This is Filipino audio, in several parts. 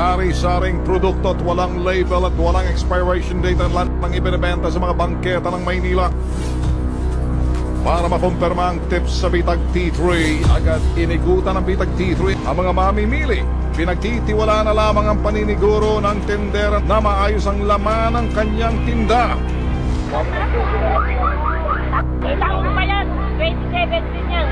Sari-saring produkto at walang label at walang expiration date ang lahat ng ibinibenta sa mga bangketa ng Maynila. Para makumpirma ang tips sa Bitag T3, agad inikutan ng Bitag T3 ang mga mamimili. Pinagtitiwala na lamang ang paniniguro ng tindera na maayos ang laman ng kanyang tinda. Ilang pa yan? 2017 yan.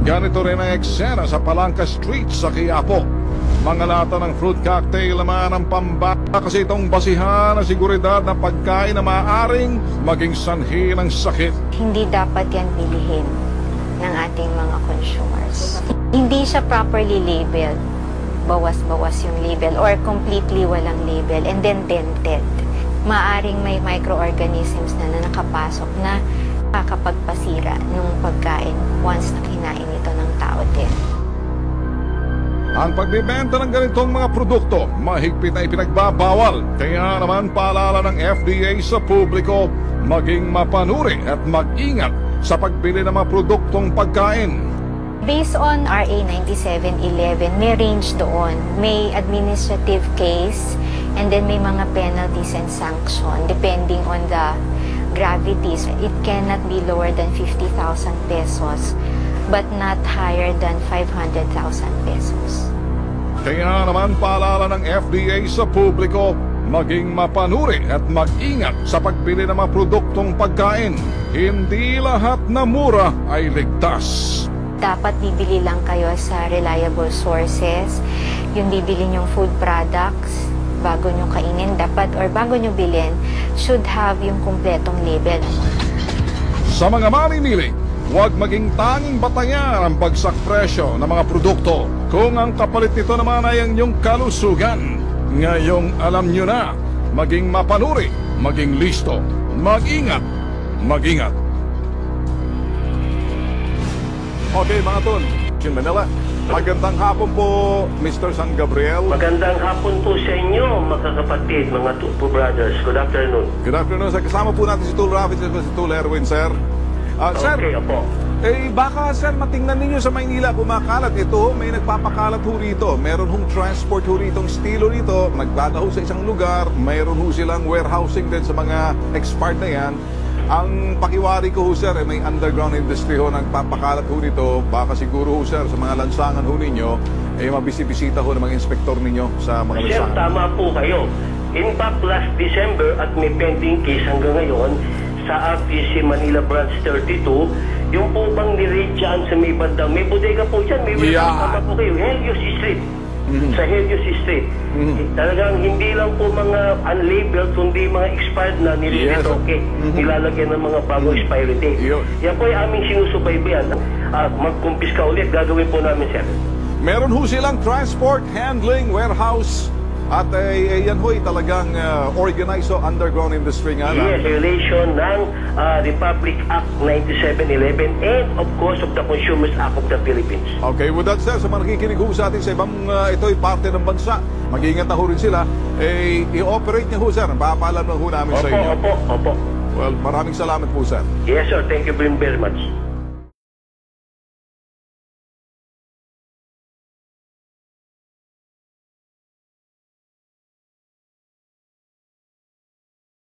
Ganito rin ang eksena sa Palangka Street sa Quiapo. Mga lata ng fruit cocktail naman ang pambata kasi itong basihan na seguridad na pagkain na maaaring maging sanhi ng sakit. Hindi dapat yan bilihin ng ating mga consumers. Hindi siya properly labeled. Bawas-bawas yung label or completely walang label and then dented. Maaring may microorganisms na nakapasok na kakapagpasira ng pagkain once na kinain ito ng tao din. Ang pagbibenta ng ganitong mga produkto, mahigpit na ipinagbabawal. Kaya naman paalala ng FDA sa publiko, maging mapanuri at mag-ingat sa pagbili ng mga produktong pagkain. Based on RA 9711, may range doon. May administrative case and then may mga penalties and sanction depending on the gravities. It cannot be lower than 50,000 pesos but not higher than 500,000 pesos. Kaya naman paalala ng FDA sa publiko, maging mapanuri at mag-ingat sa pagbili ng mga produktong pagkain. Hindi lahat na mura ay ligtas. Dapat bibili lang kayo sa reliable sources. Yung bibili nyong food products, bago nyo kainin, dapat or bago nyo bilhin, should have yung kumpletong label. Sa mga mamimili, huwag maging tanging batayan ang bagsak presyo ng mga produkto. Kung ang kapalit nito naman ay ang inyong kalusugan, ngayong alam nyo na, maging mapanuri, maging listo, mag-ingat, mag-ingat. Okay mga tol, in Manila. Magandang hapon po, Mr. San Gabriel. Magandang hapon po sa inyo, mga kapatid, mga Tupo Brothers. Good afternoon. Good afternoon, sir. Kasama po natin si Tul Rafi at si Tul Erwin, sir. Sir, Okay, opo. baka sir, matingnan ninyo sa Maynila, kumakalat ito, may nagpapakalat ho rito. Meron hong transport ho rito, estilo rito, nagdada ho sa isang lugar, mayroon ho silang warehousing din sa mga expired na yan. Ang pakiwari ko ho sir, may underground industry ho nagpapakalat ho rito, baka siguro ho sir, sa mga lansangan ho ninyo, mabisibisita ho ng mga inspektor ninyo sa mga Sir, lansangan. tama po kayo. In fact, last December at may pending case hanggang ngayon, sa RTC Manila Branch 32, yung po bang nirate dyan sa may bandang, may bodega po dyan, may tama po kayo, Helios Street. Sa Helios Street. Talagang hindi lang po mga unlabeled, kundi mga expired na nililitoke, nilalagyan ng mga bagong expiry date. Yan po yung aming sinusubaybayan. Magkumpiska ulit, gagawin po namin, sir. Meron ho silang transport, handling, warehouse, at yan ho'y talagang organized underground industry nga lang. Yes, relation ng Republic Act 9711 and of course of the Consumers Act of the Philippines. Okay, with that sir, sa mga nakikinig ho sa atin sa ibang ito'y parte ng bansa, mag-iingat na ho rin sila, i-operate niya ho sir, papaalam na ho namin sa inyo. Opo. Well, maraming salamat po sir. Yes sir, thank you very much.